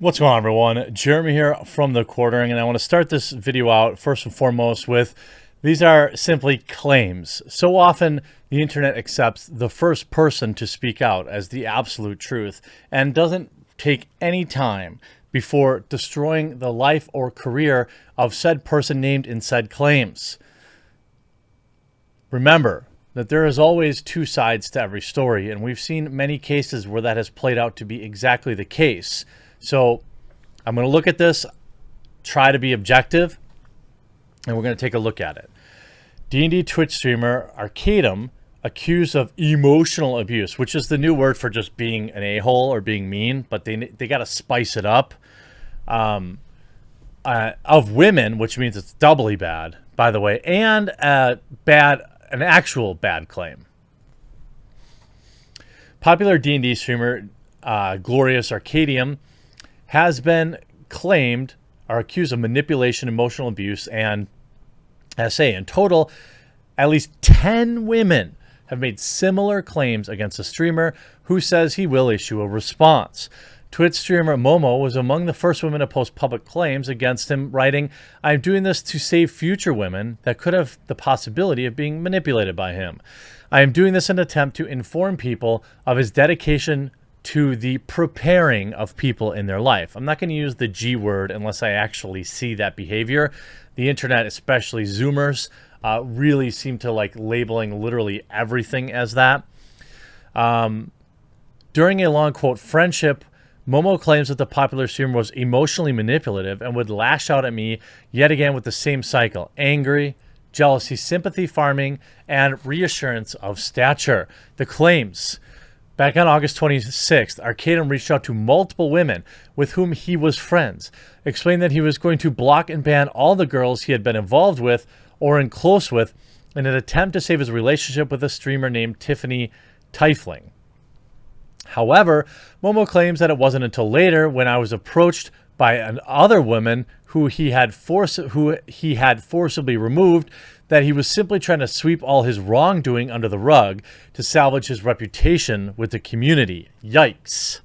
What's going on, everyone? Jeremy here from The Quartering, and I want to start this video out first and foremost with these are simply claims. So often the internet accepts the first person to speak out as the absolute truth and doesn't take any time before destroying the life or career of said person named in said claims. Remember that there is always two sides to every story, and we've seen many cases where that has played out to be exactly the case. So I'm going to look at this, try to be objective, and we're going to take a look at it. D&D Twitch streamer Arcadum accused of emotional abuse, which is the new word for just being an a-hole or being mean, but they got to spice it up, of women, which means it's doubly bad, by the way, and an actual bad claim. Popular D&D streamer Glorious Arcadium has been claimed or accused of manipulation, emotional abuse, and SA. In total, at least 10 women have made similar claims against the streamer, who says he will issue a response. Twitch streamer Momo was among the first women to post public claims against him, writing, "I'm doing this to save future women that could have the possibility of being manipulated by him. I am doing this in an attempt to inform people of his dedication to the preparing of people in their life." I'm not going to use the G word unless I actually see that behavior. The internet, especially Zoomers, really seem to like labeling literally everything as that. During a long, quote, friendship, Momo claims that the popular streamer was emotionally manipulative and would lash out at me yet again with the same cycle: angry, jealousy, sympathy farming, and reassurance of stature. The claims: back on August 26th, Arcadum reached out to multiple women with whom he was friends, explained that he was going to block and ban all the girls he had been involved with or in close with in an attempt to save his relationship with a streamer named Tiffany Tifling. However, Momo claims that it wasn't until later, when I was approached by another woman who he had forcibly removed, that he was simply trying to sweep all his wrongdoing under the rug to salvage his reputation with the community. Yikes.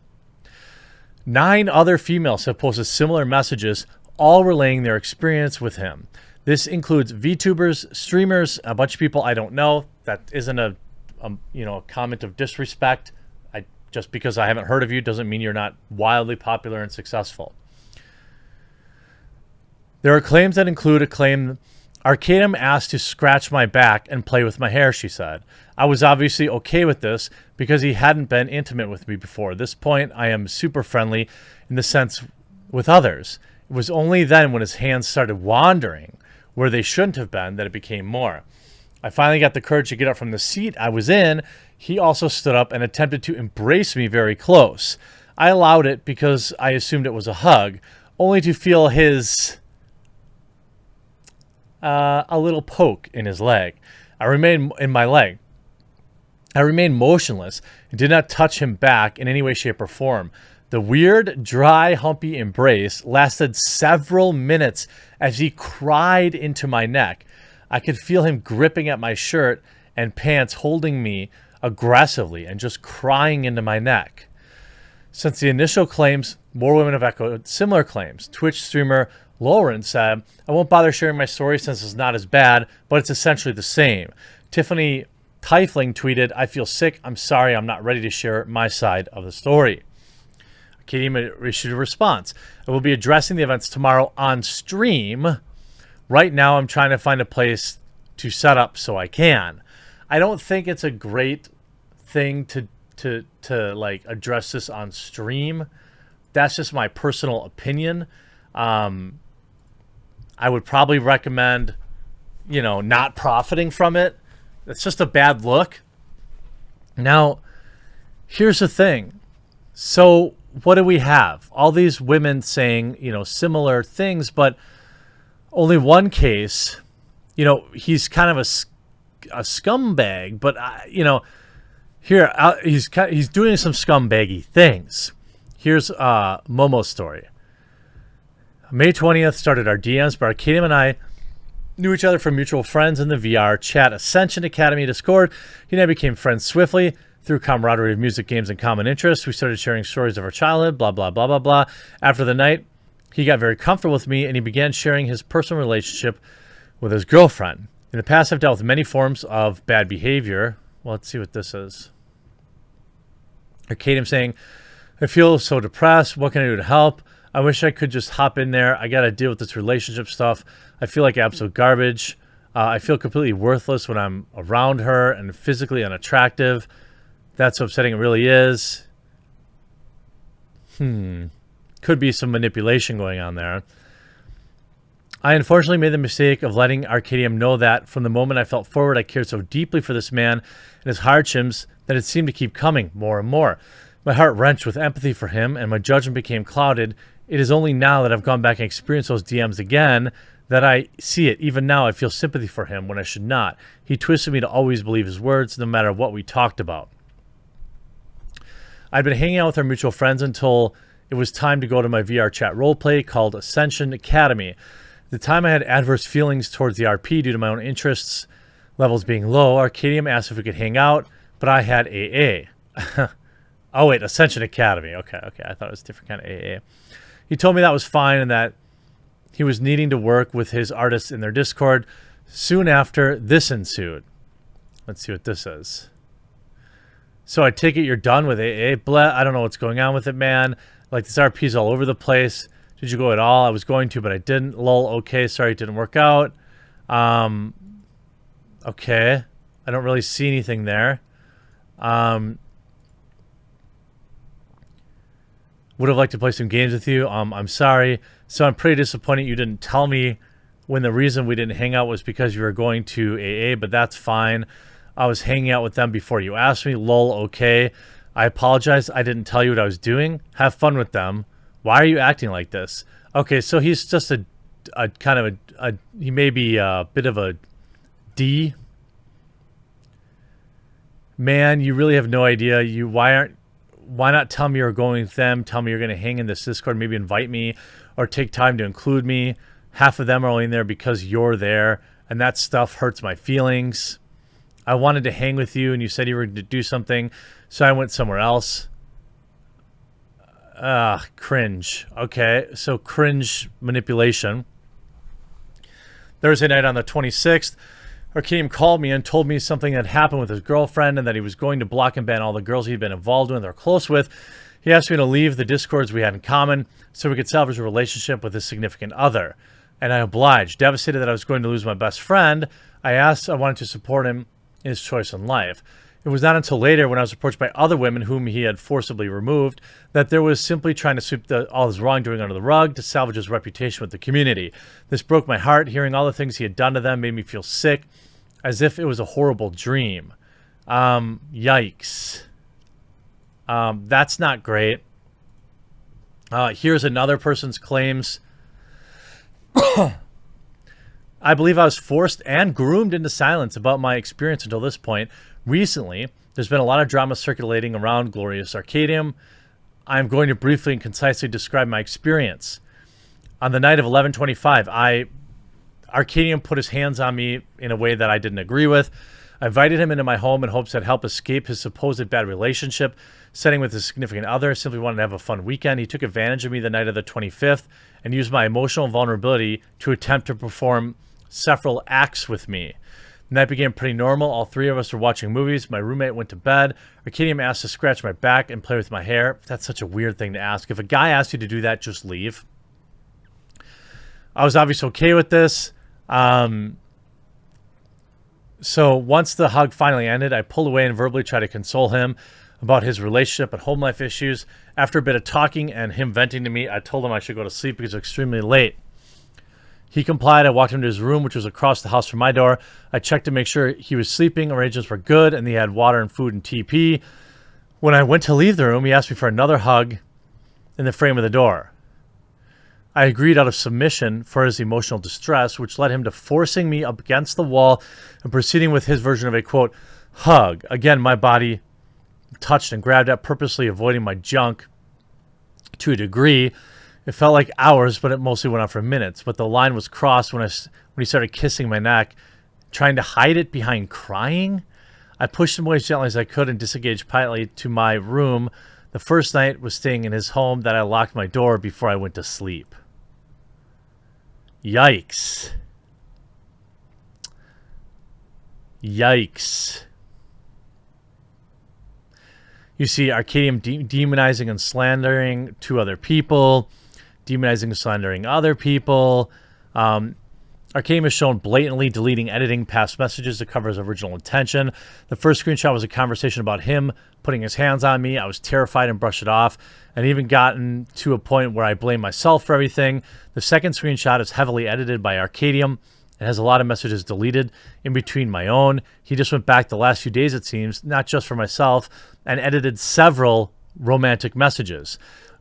9 other females have posted similar messages, all relaying their experience with him. This includes VTubers, streamers, a bunch of people I don't know. That isn't a comment of disrespect. Just because I haven't heard of you doesn't mean you're not wildly popular and successful. There are claims that include a claim: Arcadum asked to scratch my back and play with my hair, she said. I was obviously okay with this because he hadn't been intimate with me before. At this point, I am super friendly in the sense with others. It was only then, when his hands started wandering where they shouldn't have been, that it became more. I finally got the courage to get up from the seat I was in. He also stood up and attempted to embrace me very close. I allowed it because I assumed it was a hug, only to feel his a little poke in his leg. I remained motionless and did not touch him back in any way, shape, or form. The weird, dry, humpy embrace lasted several minutes as he cried into my neck. I could feel him gripping at my shirt and pants, holding me aggressively and just crying into my neck. Since the initial claims, more women have echoed similar claims. Twitch streamer Lauren said, "I won't bother sharing my story since it's not as bad, but it's essentially the same." Tiffany Tifling tweeted, "I feel sick. I'm sorry. I'm not ready to share my side of the story." Katie issued a response: "I will be addressing the events tomorrow on stream. Right now, I'm trying to find a place to set up so I can." I don't think it's a great thing to like address this on stream. That's just my personal opinion. I would probably recommend, not profiting from it. It's just a bad look. Now, here's the thing. So what do we have? All these women saying, similar things, but only one case, he's kind of a scumbag, but he's doing some scumbaggy things. Here's Momo's story. May 20th started our DMs, but Arcadium and I knew each other from mutual friends in the VR chat Ascension Academy Discord. He and I became friends swiftly. Through camaraderie of music, games, and common interests, we started sharing stories of our childhood, blah, blah, blah, blah, blah. After the night, he got very comfortable with me, and he began sharing his personal relationship with his girlfriend. In the past, I've dealt with many forms of bad behavior. Well, let's see what this is. Arcadum saying, I feel so depressed. What can I do to help? I wish I could just hop in there. I got to deal with this relationship stuff. I feel like absolute garbage. I feel completely worthless when I'm around her and physically unattractive. That's how upsetting it really is. Could be some manipulation going on there. I unfortunately made the mistake of letting Arcadum know that from the moment I felt forward, I cared so deeply for this man and his hardships that it seemed to keep coming more and more. My heart wrenched with empathy for him, and my judgment became clouded. It is only now that I've gone back and experienced those DMs again that I see it. Even now, I feel sympathy for him when I should not. He twisted me to always believe his words, no matter what we talked about. I'd been hanging out with our mutual friends until it was time to go to my VR chat roleplay called Ascension Academy. At the time, I had adverse feelings towards the RP due to my own interests levels being low. Arcadum asked if we could hang out, but I had AA. Oh, wait, Ascension Academy. Okay. I thought it was a different kind of AA. He told me that was fine and that he was needing to work with his artists in their Discord. Soon after, this ensued. Let's see what this is. So I take it you're done with AA. Blah, I don't know what's going on with it, man. Like, this RP's all over the place. Did you go at all? I was going to, but I didn't. Lol, okay, sorry it didn't work out. Okay. I don't really see anything there. Would have liked to play some games with you. I'm sorry. So I'm pretty disappointed you didn't tell me when the reason we didn't hang out was because you were going to AA, but that's fine. I was hanging out with them before you asked me. Lol, okay. I apologize. I didn't tell you what I was doing. Have fun with them. Why are you acting like this? Okay, so he's just a kind of a he may be a bit of a D. Man, you really have no idea. Why not tell me you're going with them? Tell me you're going to hang in this Discord, maybe invite me or take time to include me. Half of them are only in there because you're there, and that stuff hurts my feelings. I wanted to hang with you, and you said you were going to do something, so I went somewhere else. Cringe. Okay, so cringe manipulation. Thursday night on the 26th, Arcadum called me and told me something had happened with his girlfriend and that he was going to block and ban all the girls he'd been involved with or close with. He asked me to leave the Discords we had in common so we could salvage a relationship with his significant other. And I obliged. Devastated that I was going to lose my best friend, I wanted to support him in his choice in life. It was not until later, when I was approached by other women whom he had forcibly removed, that there was simply trying to sweep all his wrongdoing under the rug to salvage his reputation with the community. This broke my heart. Hearing all the things he had done to them made me feel sick, as if it was a horrible dream. Yikes. That's not great. Here's another person's claims. I believe I was forced and groomed into silence about my experience until this point. Recently, there's been a lot of drama circulating around Glorious Arcadum. I'm going to briefly and concisely describe my experience. On the night of 11/25, Arcadum put his hands on me in a way that I didn't agree with. I invited him into my home in hopes that help escape his supposed bad relationship, setting with his significant other. Simply wanted to have a fun weekend. He took advantage of me the night of the 25th and used my emotional vulnerability to attempt to perform several acts with me. The night began pretty normal. All three of us were watching movies. My roommate went to bed. Arcadum asked to scratch my back and play with my hair. That's such a weird thing to ask. If a guy asks you to do that, just leave. I was obviously okay with this. So once the hug finally ended, I pulled away and verbally tried to console him about his relationship and home life issues. After a bit of talking and him venting to me, I told him I should go to sleep because it was extremely late. He complied. I walked him to his room, which was across the house from my door. I checked to make sure he was sleeping, arrangements were good, and he had water and food and TP. When I went to leave the room, he asked me for another hug in the frame of the door. I agreed out of submission for his emotional distress, which led him to forcing me up against the wall and proceeding with his version of a, quote, hug. Again, my body touched and grabbed at, purposely avoiding my junk to a degree. It felt like hours, but it mostly went on for minutes. But the line was crossed when he started kissing my neck, trying to hide it behind crying. I pushed him away as gently as I could and disengaged quietly to my room. The first night was staying in his home that I locked my door before I went to sleep. Yikes. Yikes. You see Arcadum demonizing and slandering two other people, demonizing and slandering other people. Arcadum is shown blatantly deleting editing past messages to cover his original intention. The first screenshot was a conversation about him putting his hands on me. I was terrified and brushed it off, and even gotten to a point where I blame myself for everything. The second screenshot is heavily edited by Arcadum. It has a lot of messages deleted in between my own. He just went back the last few days, it seems, not just for myself, and edited several romantic messages.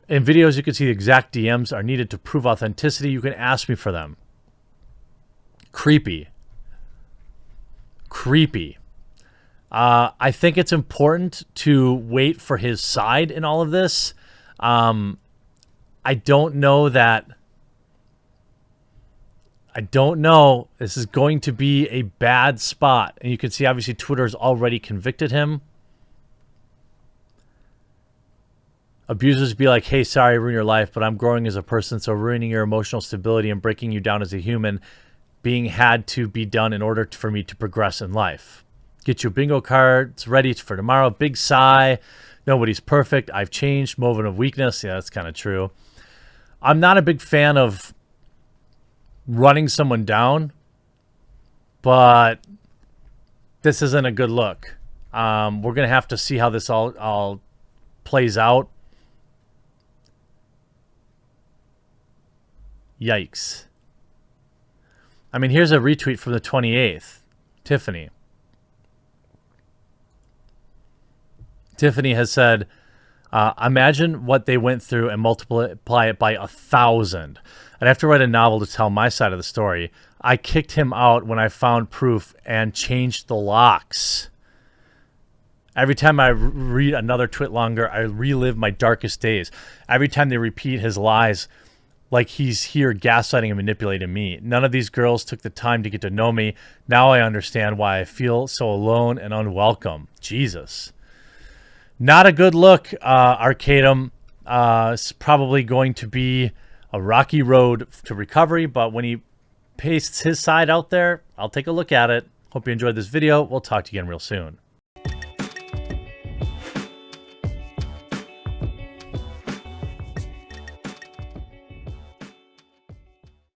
In videos, you can see the exact DMs are needed to prove authenticity. You can ask me for them. Creepy. Creepy. I think it's important to wait for his side in all of this. I don't know that... I don't know. This is going to be a bad spot. And you can see, obviously, Twitter's already convicted him. Abusers be like, hey, sorry I ruined your life, but I'm growing as a person, so ruining your emotional stability and breaking you down as a human being had to be done in order for me to progress in life. Get your bingo cards ready for tomorrow. Big sigh. Nobody's perfect. I've changed. Moment of weakness. Yeah, that's kind of true. I'm not a big fan of running someone down, but this isn't a good look. We're going to have to see how this all plays out. Yikes. I mean, here's a retweet from the 28th. Tiffany. Tiffany has said, imagine what they went through and multiply it by 1,000. I'd have to write a novel to tell my side of the story. I kicked him out when I found proof and changed the locks. Every time I read another twit longer, I relive my darkest days. Every time they repeat his lies, like he's here gaslighting and manipulating me. None of these girls took the time to get to know me. Now I understand why I feel so alone and unwelcome. Jesus. Not a good look, Arcadum. It's probably going to be a rocky road to recovery, but when he pastes his side out there, I'll take a look at it. Hope you enjoyed this video. We'll talk to you again real soon.